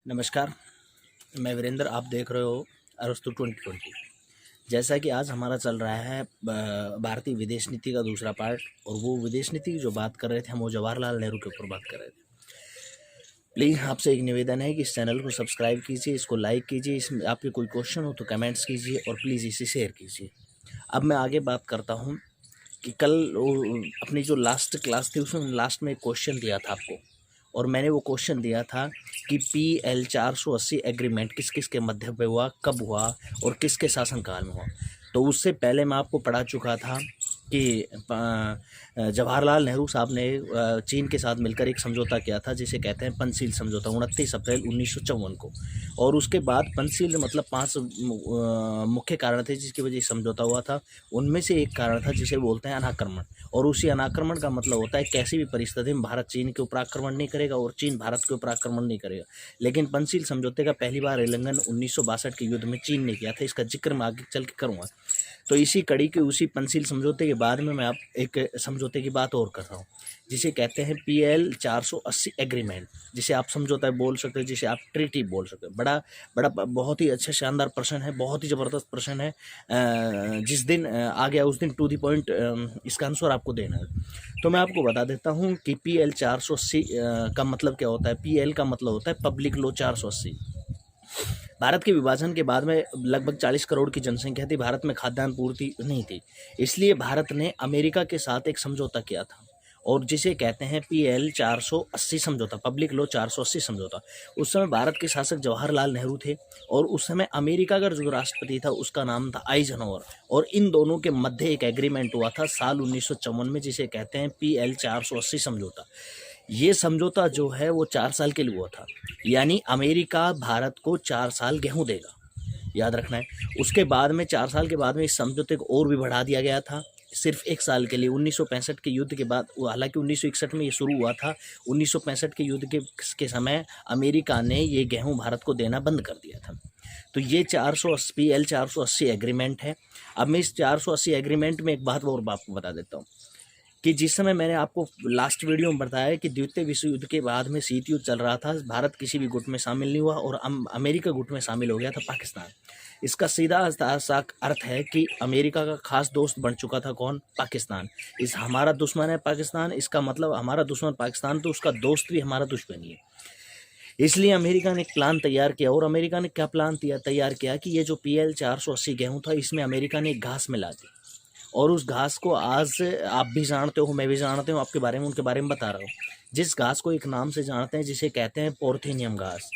नमस्कार, मैं वीरेंद्र। आप देख रहे हो अरस्तु 2020। जैसा कि आज हमारा चल रहा है भारतीय विदेश नीति का दूसरा पार्ट, और वो विदेश नीति की जो बात कर रहे थे हम वो जवाहरलाल नेहरू के ऊपर बात कर रहे थे। प्लीज़ आपसे एक निवेदन है कि इस चैनल को सब्सक्राइब कीजिए, इसको लाइक कीजिए, इसमें आपके कोई क्वेश्चन हो तो कमेंट्स कीजिए और प्लीज़ इसे शेयर कीजिए। अब मैं आगे बात करता हूँ कि कल अपनी जो लास्ट क्लास थी उसमें लास्ट में एक क्वेश्चन दिया था आपको, और मैंने वो क्वेश्चन दिया था कि PL 480 एग्रीमेंट किस किस के मध्य पे हुआ, कब हुआ और किसके शासनकाल में हुआ। तो उससे पहले मैं आपको पढ़ा चुका था कि जवाहरलाल नेहरू साहब ने चीन के साथ मिलकर एक समझौता किया था जिसे कहते हैं पंचशील समझौता 29 अप्रैल 1954 को। और उसके बाद पंचशील मतलब 5 मुख्य कारण थे जिसकी वजह से समझौता हुआ था। उनमें से एक कारण था जिसे बोलते हैं अनाक्रमण, और उसी अनाक्रमण का मतलब होता है कैसी भी परिस्थिति में भारत चीन के ऊपर आक्रमण नहीं करेगा और चीन भारत के ऊपर आक्रमण नहीं करेगा। लेकिन पंचशील समझौते का पहली बार उल्लंघन 1962 के युद्ध में चीन ने किया था। इसका जिक्र मैं आगे चल के करूँगा। तो इसी कड़ी के उसी पंचशील समझौते के बाद में मैं आप एक समझौते की बात और कर रहा हूँ जिसे कहते हैं PL 480 एग्रीमेंट, जिसे आप समझौता बोल सकते हैं, जिसे आप ट्रीटी बोल सकते हैं। बड़ा बहुत ही अच्छा शानदार प्रश्न है, बहुत ही ज़बरदस्त प्रश्न है। जिस दिन आ गया उस दिन टू दी पॉइंट इसका आंसर आपको देना है। तो मैं आपको बता देता हूँ कि PL 480 का मतलब क्या होता है। PL का मतलब होता है पब्लिक लॉ 480। भारत के विभाजन के बाद में लगभग 40 करोड़ की जनसंख्या थी। भारत में खाद्यान्न पूर्ति नहीं थी, इसलिए भारत ने अमेरिका के साथ एक समझौता किया था, और जिसे कहते हैं PL 480 समझौता, पब्लिक लॉ 480 समझौता। उस समय भारत के शासक जवाहरलाल नेहरू थे, और उस समय अमेरिका का जो राष्ट्रपति था उसका नाम था आइजनहोवर, और इन दोनों के मध्य एक एग्रीमेंट हुआ था साल 1954 में जिसे कहते हैं PL 480 समझौता। ये समझौता जो है वो 4 साल के लिए हुआ था, यानी अमेरिका भारत को 4 साल गेहूं देगा, याद रखना है। उसके बाद में 4 साल के बाद में इस समझौते को और भी बढ़ा दिया गया था सिर्फ 1 साल के लिए 1965 के युद्ध के बाद। हालांकि 1961 में ये शुरू हुआ था, 1965 के युद्ध के समय अमेरिका ने ये गेहूं भारत को देना बंद कर दिया था। तो ये 480 PL 480 एग्रीमेंट है। अब मैं इस 480 एग्रीमेंट में एक बात और आपको बता देता हूँ कि जिस समय मैंने आपको लास्ट वीडियो में बताया कि द्वितीय विश्व युद्ध के बाद में शीत युद्ध चल रहा था, भारत किसी भी गुट में शामिल नहीं हुआ और अमेरिका गुट में शामिल हो गया था पाकिस्तान। इसका सीधा अर्थ है कि अमेरिका का खास दोस्त बन चुका था कौन? पाकिस्तान। इस हमारा दुश्मन है पाकिस्तान, इसका मतलब हमारा दुश्मन पाकिस्तान तो उसका दोस्त भी हमारा दुश्मन ही है। इसलिए अमेरिका ने एक प्लान तैयार किया, और अमेरिका ने क्या प्लान तैयार किया कि ये जो PL 480 गेहूँ था इसमें अमेरिका ने एक घास मिला दी, और उस घास को आज आप भी जानते हो, मैं भी जानते हूँ, आपके बारे में उनके बारे में बता रहा हूँ। जिस घास को एक नाम से जानते हैं जिसे कहते हैं पोर्थेनियम घास।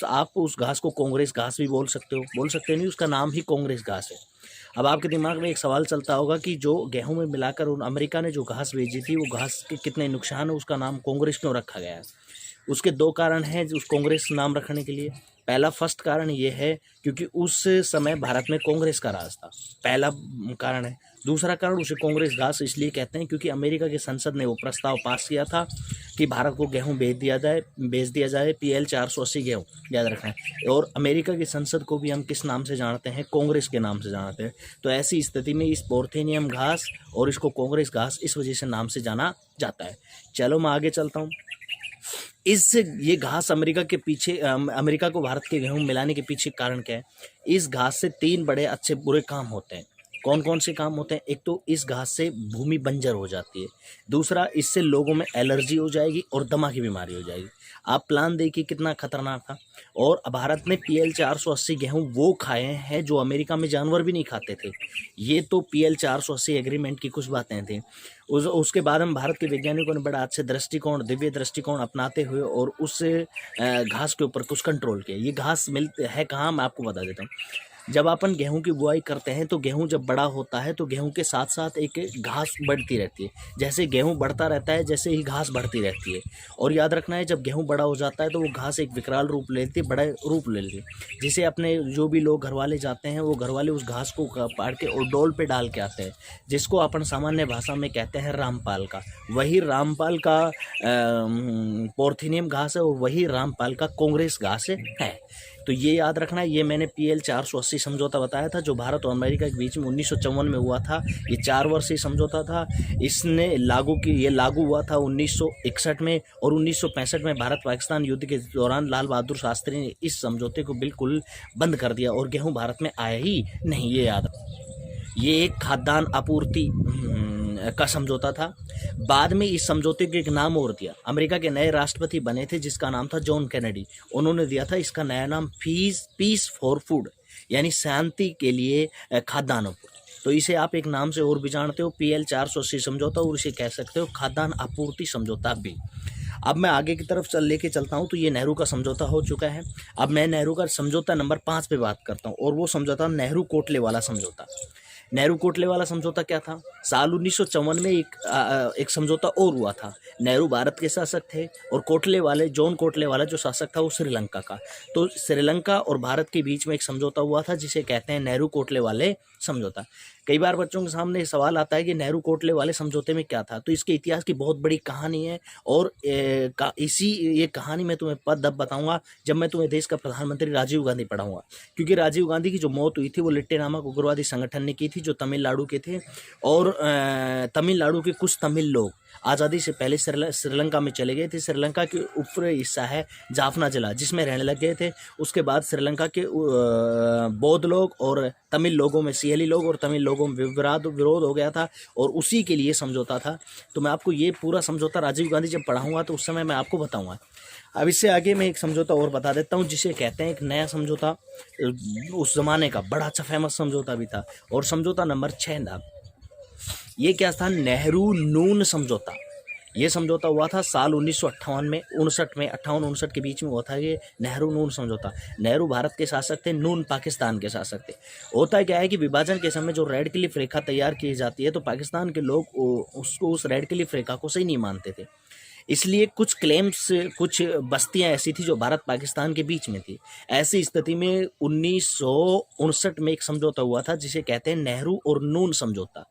आप उस घास को कांग्रेस घास भी बोल सकते हो, बोल सकते नहीं, उसका नाम ही कांग्रेस घास है। अब आपके दिमाग में एक सवाल चलता होगा कि जो गेहूं में मिलाकर उन अमेरिका ने जो घास भेजी थी वो घास के कितने नुकसान है, उसका नाम कांग्रेस क्यों रखा गया है? उसके 2 कारण हैं उस कांग्रेस नाम रखने के लिए। पहला फर्स्ट कारण ये है क्योंकि उस समय भारत में कांग्रेस का राज था, पहला कारण है। दूसरा कारण उसे कांग्रेस घास इसलिए कहते हैं क्योंकि अमेरिका की संसद ने वो प्रस्ताव पास किया था कि भारत को गेहूं बेच दिया जाए PL 480 गेहूं, याद रखना है। और अमेरिका की संसद को भी हम किस नाम से जानते हैं? कांग्रेस के नाम से जानते हैं। तो ऐसी स्थिति में इस पोर्थेनियम घास और इसको कांग्रेस घास इस वजह से नाम से जाना जाता है। चलो मैं आगे चलता हूँ। ये घास अमेरिका के पीछे, अमेरिका को भारत के गेहूं मिलाने के पीछे कारण क्या है? इस घास से 3 बड़े अच्छे बुरे काम होते हैं। कौन कौन से काम होते हैं? एक तो इस घास से भूमि बंजर हो जाती है, दूसरा इससे लोगों में एलर्जी हो जाएगी और दमा की बीमारी हो जाएगी। आप प्लान देखिए कितना खतरनाक था। और भारत ने PL 480 गेहूं वो खाए हैं जो अमेरिका में जानवर भी नहीं खाते थे। ये तो PL 480 एग्रीमेंट की कुछ बातें थी। उसके बाद हम भारत के वैज्ञानिकों ने बड़ा अच्छे दृष्टिकोण, दिव्य दृष्टिकोण अपनाते हुए और उस घास के ऊपर कुछ कंट्रोल किया। ये घास मिलते है कहाँ, मैं आपको बता देता हूँ। जब अपन गेहूं की बुआई करते हैं तो गेहूं जब बड़ा होता है तो गेहूं के साथ साथ एक घास बढ़ती रहती है। जैसे गेहूं बढ़ता रहता है जैसे ही घास बढ़ती रहती है। और याद रखना है जब गेहूं बड़ा हो जाता है तो वो घास एक विकराल रूप लेती है, बड़ा रूप ले लेती है। जिसे अपने जो भी लोग घरवाले जाते हैं वो घरवाले उस घास को पाड़ के और डोल पे डाल के आते हैं, जिसको अपन सामान्य भाषा में कहते हैं रामपाल का। वही रामपाल का पोर्थेनियम घास है और वही रामपाल का कांग्रेस घास है। तो ये याद रखना है, ये मैंने PL 480 समझौता बताया था जो भारत और अमेरिका के बीच में 1954 में हुआ था। ये 4 वर्षीय समझौता था। इसने ये लागू हुआ था 1961 में, और 1965 में भारत पाकिस्तान युद्ध के दौरान लाल बहादुर शास्त्री ने इस समझौते को बिल्कुल बंद कर दिया और गेहूँ भारत में आया ही नहीं। ये याद रखना। ये एक खाद्यान्न आपूर्ति का समझौता था। बाद में इस समझौते को एक नाम और दिया। अमेरिका के नए राष्ट्रपति बने थे जिसका नाम था जॉन कैनेडी। उन्होंने दिया था इसका नया नाम पीस फॉर फूड, यानी शांति के लिए खाद्यान्न। तो इसे आप एक नाम से और भी जानते हो, PL 480 समझौता, और इसे कह सकते हो खाद्यान्न आपूर्ति समझौता भी। अब मैं आगे की तरफ लेके चलता हूँ। तो ये नेहरू का समझौता हो चुका है। अब मैं नेहरू का समझौता नंबर 5 पे बात करता हूँ, और वो समझौता नेहरू कोटले वाला समझौता। नेहरू कोटले वाला समझौता क्या था? साल 1954 में एक समझौता और हुआ था। नेहरू भारत के शासक थे और जॉन कोटले वाला जो शासक था वो श्रीलंका का। तो श्रीलंका और भारत के बीच में एक समझौता हुआ था जिसे कहते हैं नेहरू कोटले वाले समझौता। कई बार बच्चों के सामने सवाल आता है कि नेहरू कोटले वाले समझौते में क्या था। तो इसके इतिहास की बहुत बड़ी कहानी है, और ये कहानी मैं तुम्हें तब बताऊंगा जब मैं तुम्हें देश का प्रधानमंत्री राजीव गांधी पढ़ाऊंगा, क्योंकि राजीव गांधी की जो मौत हुई थी वो लिट्टे नामक उग्रवादी संगठन ने की थी जो तमिलनाडु के थे। और तमिलनाडु के कुछ तमिल लोग आज़ादी से पहले श्रीलंका में चले गए थे। श्रीलंका के ऊपरी हिस्सा है जाफना जिला, जिसमें रहने लग गए थे। उसके बाद श्रीलंका के बौद्ध लोग और तमिल लोगों में सियाली लोग और तमिल लोगों में विरोध हो गया था, और उसी के लिए समझौता था। तो मैं आपको ये पूरा समझौता राजीव गांधी जब पढ़ाऊंगा तो उस समय मैं आपको बताऊंगा। अब इससे आगे मैं एक समझौता और बता देता हूँ जिसे कहते हैं एक नया समझौता। उस जमाने का बड़ा अच्छा फेमस समझौता भी था, और समझौता नंबर 6 था। ये क्या था? नेहरू नून समझौता। ये समझौता हुआ था साल 1958 में 58-59 के बीच में हुआ था ये नेहरू नून समझौता। नेहरू भारत के शासक थे, नून पाकिस्तान के शासक थे। होता क्या है कि विभाजन के समय जो रेड क्लिफ रेखा तैयार की जाती है तो पाकिस्तान के लोग उस रेड क्लिफ रेखा को सही नहीं मानते थे। इसलिए कुछ बस्तियां ऐसी थी जो भारत पाकिस्तान के बीच में थी। ऐसी स्थिति में 1959 में एक समझौता हुआ था जिसे कहते हैं नेहरू और नून समझौता।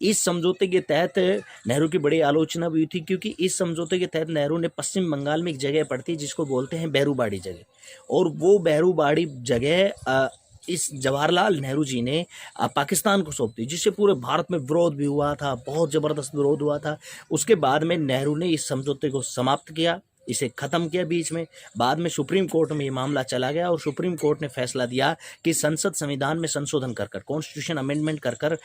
इस समझौते के तहत नेहरू की बड़ी आलोचना भी हुई थी, क्योंकि इस समझौते के तहत नेहरू ने पश्चिम बंगाल में एक जगह पड़ती है जिसको बोलते हैं बेरूबाड़ी जगह, और वो बेरूबाड़ी जगह इस जवाहरलाल नेहरू जी ने पाकिस्तान को सौंप दी, जिससे पूरे भारत में विरोध भी हुआ था, बहुत ज़बरदस्त विरोध हुआ था। उसके बाद में नेहरू ने इस समझौते को समाप्त किया, इसे ख़त्म किया बीच में। बाद में सुप्रीम कोर्ट में ये मामला चला गया और सुप्रीम कोर्ट ने फैसला दिया कि संविधान में संशोधन कर कॉन्स्टिट्यूशन अमेंडमेंट कर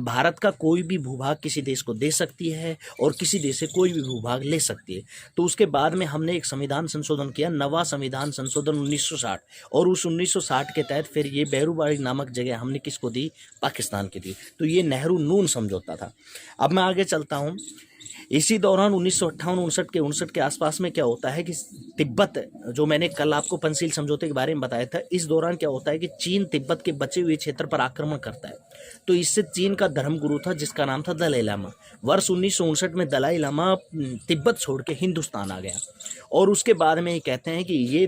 भारत का कोई भी भूभाग किसी देश को दे सकती है और किसी देश से कोई भी भूभाग ले सकती है। तो उसके बाद में हमने एक संविधान संशोधन किया, नवा संविधान संशोधन 1960, और उस 1960 के तहत फिर ये बेरूबाड़ी नामक जगह हमने किसको दी? पाकिस्तान की दी। तो ये नेहरू नून समझौता था। अब मैं आगे चलता हूँ। इसी दौरान 1958-59 के आसपास में क्या होता है कि तिब्बत, जो मैंने कल आपको पंचशील समझौते के बारे में बताया था, इस दौरान क्या होता है कि चीन तिब्बत के बचे हुए क्षेत्र पर आक्रमण करता है। तो इससे चीन का धर्मगुरु था जिसका नाम था दलाई लामा। वर्ष 1959 में दलाई लामा तिब्बत छोड़ के हिंदुस्तान आ गया, और उसके बाद में ये कहते हैं कि ये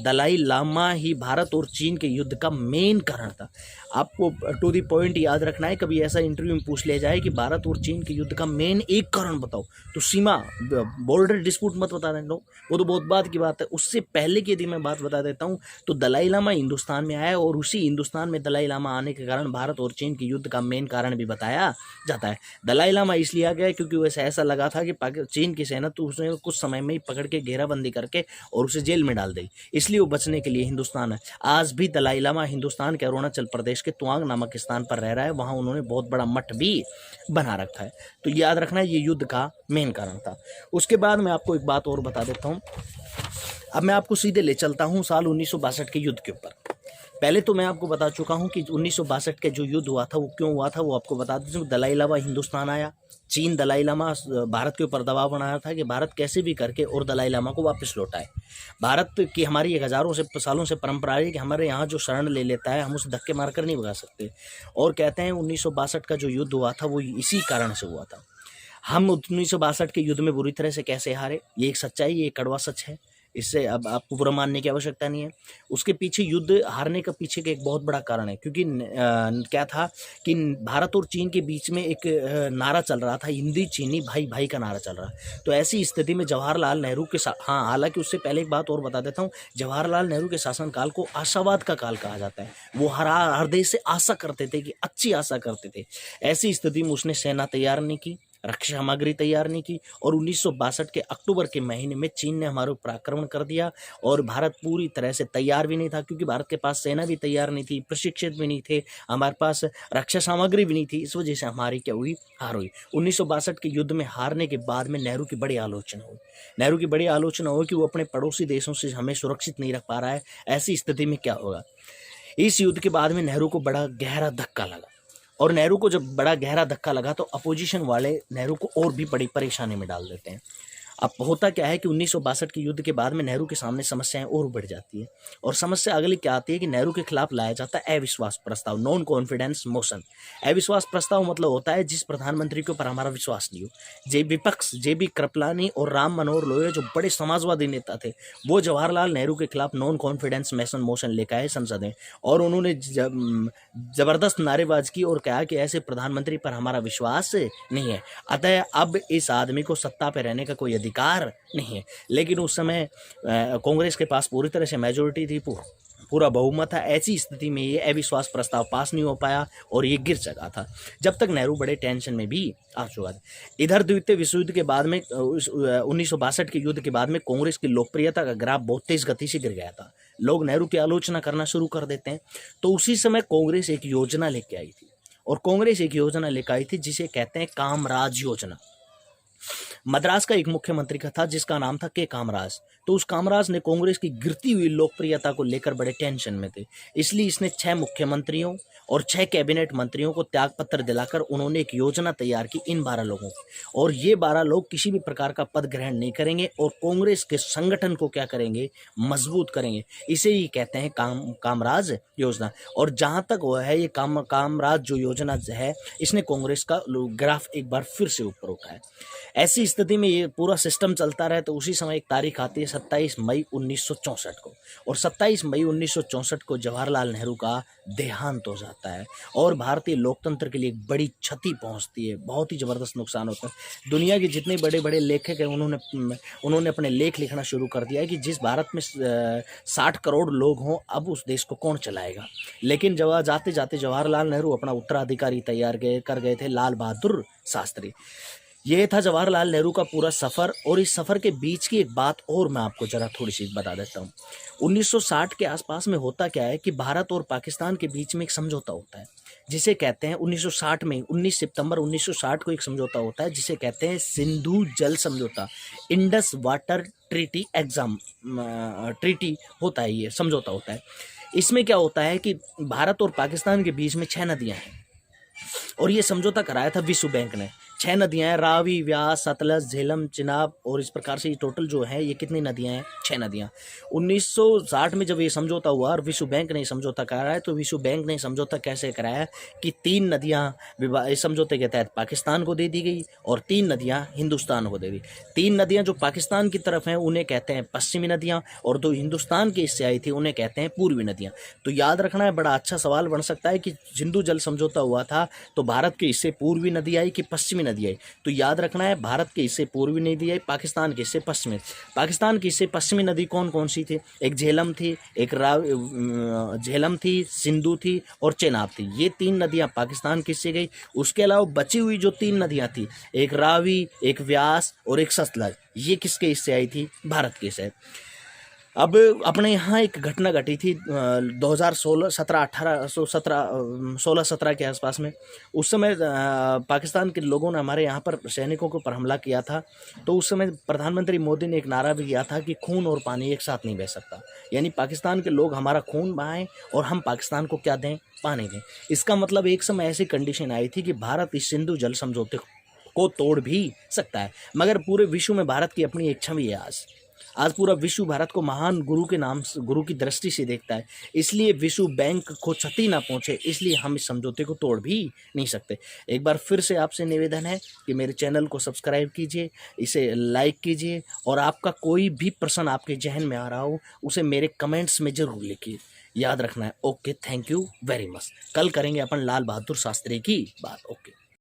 दलाई लामा ही भारत और चीन के युद्ध का मेन कारण था। आपको टू दी पॉइंट याद रखना है, कभी ऐसा इंटरव्यू में पूछ लिया जाए कि भारत और चीन के युद्ध का मेन एक कारण बताओ, तो सीमा बॉर्डर डिस्प्यूट मत बता देना, वो तो बहुत बाद की बात है। उससे पहले की यदि मैं बात बता देता हूँ तो दलाई लामा हिंदुस्तान में आया, और उसी हिंदुस्तान में दलाई लामा आने के कारण भारत और चीन के युद्ध का मेन कारण भी बताया जाता है। दलाई लामा इसलिए आ गया क्योंकि वैसे ऐसा लगा था कि चीन की सेना तो उसने कुछ समय में ही पकड़ के घेराबंदी करके और उसे जेल में डाल दी, इसलिए वो बचने के लिए हिंदुस्तान है। आज भी दलाई लामा हिंदुस्तान के अरुणाचल प्रदेश के तुआंग नामक स्थान पर रह रहा है, वहाँ उन्होंने बहुत बड़ा मठ भी बना रखा है। तो याद रखना ये युद्ध का मेन कारण था। उसके बाद मैं आपको एक बात और बता देता हूँ। अब मैं आपको सीधे ले चलता हूँ साल 1962 के युद्ध के ऊपर। पहले तो मैं आपको बता चुका हूँ कि 1962 के जो युद्ध हुआ था वो क्यों हुआ था, वो आपको बता देता हूँ। दलाई लामा हिंदुस्तान आया, चीन दलाई लामा भारत के ऊपर दबाव बनाया था कि भारत कैसे भी करके और दलाई लामा को वापस लौटाए। भारत की हमारी एक हज़ारों सालों से परंपरा है कि हमारे यहाँ जो शरण ले लेता है हम उसे धक्के मारकर नहीं भगा सकते, और कहते हैं 1962 का जो युद्ध हुआ था वो इसी कारण से हुआ था। हम 1962 के युद्ध में बुरी तरह से कैसे हारे, ये एक सच्चाई, ये एक कड़वा सच है। इससे अब आपको बुरा मानने की आवश्यकता नहीं है। उसके पीछे युद्ध हारने का पीछे का एक बहुत बड़ा कारण है, क्योंकि क्या था कि भारत और चीन के बीच में एक नारा चल रहा था, हिंदी चीनी भाई भाई का नारा चल रहा। तो ऐसी स्थिति में जवाहरलाल नेहरू के साथ, हाँ हालांकि उससे पहले एक बात और बता देता हूँ, जवाहरलाल नेहरू के शासनकाल को आशावाद का काल कहा जाता है। वो हर देश से आशा करते थे, कि अच्छी आशा करते थे। ऐसी स्थिति में उसने सेना तैयार नहीं की, रक्षा सामग्री तैयार नहीं की, और 1962 के अक्टूबर के महीने में चीन ने हमारे ऊपर आक्रमण कर दिया। और भारत पूरी तरह से तैयार भी नहीं था, क्योंकि भारत के पास सेना भी तैयार नहीं थी, प्रशिक्षित भी नहीं थे, हमारे पास रक्षा सामग्री भी नहीं थी। इस वजह से हमारी क्या हुई, हार हुई। 1962 के युद्ध में हारने के बाद में नेहरू की बड़ी आलोचना हुई। नेहरू की बड़ी आलोचना हुई कि वो अपने पड़ोसी देशों से हमें सुरक्षित नहीं रख पा रहा है। ऐसी स्थिति में क्या होगा। इस युद्ध के बाद में नेहरू को बड़ा गहरा धक्का लगा, और नेहरू को जब बड़ा गहरा धक्का लगा तो अपोजिशन वाले नेहरू को और भी बड़ी परेशानी में डाल देते हैं। अब होता क्या है कि 1962 के युद्ध के बाद में नेहरू के सामने समस्याएं और बढ़ जाती है, और समस्या अगली क्या आती है कि नेहरू के खिलाफ लाया जाता है अविश्वास प्रस्ताव, नॉन कॉन्फिडेंस मोशन। अविश्वास प्रस्ताव मतलब होता है जिस प्रधानमंत्री के ऊपर हमारा विश्वास नहीं हो। विपक्ष JB कृपलानी और राम मनोहर लोहिया, जो बड़े समाजवादी नेता थे, वो जवाहरलाल नेहरू के खिलाफ नॉन कॉन्फिडेंस मोशन लेकर आए संसद में, और उन्होंने जबरदस्त नारेबाजी की और कहा कि ऐसे प्रधानमंत्री पर हमारा विश्वास नहीं है, अतः अब इस आदमी को सत्ता पर रहने का कोई अधिकार नहीं है। लेकिन उस समय कांग्रेस के पास पूरी तरह से मेजोरिटी थी, पूरा बहुमत था। ऐसी स्थिति में ये अविश्वास प्रस्ताव पास नहीं हो पाया और ये गिर चुका था, जब तक नेहरू बड़े टेंशन में भी आ चुका था। इधर द्वितीय विश्व युद्ध के बाद में 1962 के युद्ध के बाद में कांग्रेस की लोकप्रियता का ग्राफ बहुत तेज गति से गिर गया था। लोग नेहरू की आलोचना करना शुरू कर देते हैं। तो उसी समय कांग्रेस एक योजना लेके आई थी, और कांग्रेस एक योजना लेकर आई थी जिसे कहते हैं कामराज योजना। मद्रास का एक मुख्यमंत्री का था जिसका नाम था के कामराज। तो उस कामराज ने कांग्रेस की गिरती हुई लोकप्रियता को लेकर बड़े टेंशन में थे, इसलिए इसने 6 मुख्यमंत्रियों और 6 कैबिनेट मंत्रियों को त्यागपत्र दिलाकर उन्होंने एक योजना तैयार की इन 12 लोगों की। और ये 12 लोग किसी भी प्रकार का पद ग्रहण नहीं करेंगे और कांग्रेस के संगठन को क्या करेंगे, मजबूत करेंगे। इसे ही कहते हैं कामराज योजना। और जहां तक वो है, ये कामराज जो योजना है, इसने कांग्रेस का ग्राफ एक बार फिर से ऊपर उठाया। ऐसी स्थिति में ये पूरा सिस्टम चलता रहे। तो उसी समय एक तारीख आती है 27 मई 1964 को, और 27 मई 1964 को जवाहरलाल नेहरू का देहांत हो जाता है, और भारतीय लोकतंत्र के लिए एक बड़ी क्षति पहुंचती है, बहुत ही ज़बरदस्त नुकसान होता है। दुनिया के जितने बड़े बड़े लेखक हैं उन्होंने अपने लेख लिखना शुरू कर दिया है कि जिस भारत में 60 करोड़ लोग हों, अब उस देश को कौन चलाएगा। लेकिन जब जाते जाते जवाहरलाल नेहरू अपना उत्तराधिकारी तैयार कर गए थे, लाल बहादुर शास्त्री। ये था जवाहरलाल नेहरू का पूरा सफ़र। और इस सफ़र के बीच की एक बात और मैं आपको ज़रा थोड़ी सी बता देता हूँ। 1960 के आसपास में होता क्या है कि भारत और पाकिस्तान के बीच में एक समझौता होता है, जिसे कहते हैं 1960 में 19 सितंबर 1960 को एक समझौता होता है जिसे कहते हैं सिंधु जल समझौता, इंडस वाटर ट्रीटी ट्रीटी होता है, ये समझौता होता है। इसमें क्या होता है कि भारत और पाकिस्तान के बीच में 6 नदियाँ हैं, और ये समझौता कराया था विश्व बैंक ने। 6 नदियां हैं, रावी, व्यास, सतलज, झेलम, चिनाब, और इस प्रकार से ये टोटल जो है ये कितनी नदियां हैं, 6 नदियां। 1960 में जब ये समझौता हुआ और विश्व बैंक ने समझौता कराया, तो विश्व बैंक ने समझौता कैसे कराया कि 3 नदियां इस समझौते के तहत पाकिस्तान को दे दी गई और 3 नदियां हिंदुस्तान को दे दी। 3 नदियां जो पाकिस्तान की तरफ हैं उन्हें कहते हैं पश्चिमी नदियां, और जो हिंदुस्तान के इससे आई थी उन्हें कहते हैं पूर्वी नदियां। तो याद रखना है, बड़ा अच्छा सवाल बन सकता है कि सिंधु जल समझौता हुआ था तो भारत के इससे पूर्वी नदी आई कि पश्चिमी नदी आई। तो याद रखना है, भारत के इससे पूर्वी नदी आई, पाकिस्तान के इससे पश्चिमी। पाकिस्तान की इससे पश्चिमी नदी कौन कौन सी थी? एक झेलम थी, झेलम थी, सिंधु थी और चेनाब थी। ये 3 नदियां पाकिस्तान की इससे गई। उसके अलावा बची हुई जो 3 नदियां थी, एक रावी, एक व्यास और एक सतलज, ये किसके इससे आई थी? भारत के इससे। अब अपने यहाँ एक घटना घटी थी 2016-17 के आसपास में। उस समय पाकिस्तान के लोगों ने हमारे यहाँ पर सैनिकों के ऊपर हमला किया था। तो उस समय प्रधानमंत्री मोदी ने एक नारा भी किया था कि खून और पानी एक साथ नहीं बह सकता, यानी पाकिस्तान के लोग हमारा खून बहाएं और हम पाकिस्तान को क्या दें? पानी दें। इसका मतलब एक समय ऐसी कंडीशन आई थी कि भारत इस सिंधु जल समझौते को तोड़ भी सकता है, मगर पूरे विश्व में भारत की अपनी एक छवि है आज। आज पूरा विश्व भारत को महान गुरु के नाम से, गुरु की दृष्टि से देखता है। इसलिए विश्व बैंक को क्षति ना पहुंचे, इसलिए हम इस समझौते को तोड़ भी नहीं सकते। एक बार फिर से आपसे निवेदन है कि मेरे चैनल को सब्सक्राइब कीजिए, इसे लाइक कीजिए, और आपका कोई भी प्रश्न आपके जहन में आ रहा हो उसे मेरे कमेंट्स में जरूर लिखिए। याद रखना है। Okay, thank you very much. कल करेंगे अपन लाल बहादुर शास्त्री की बात। ओके।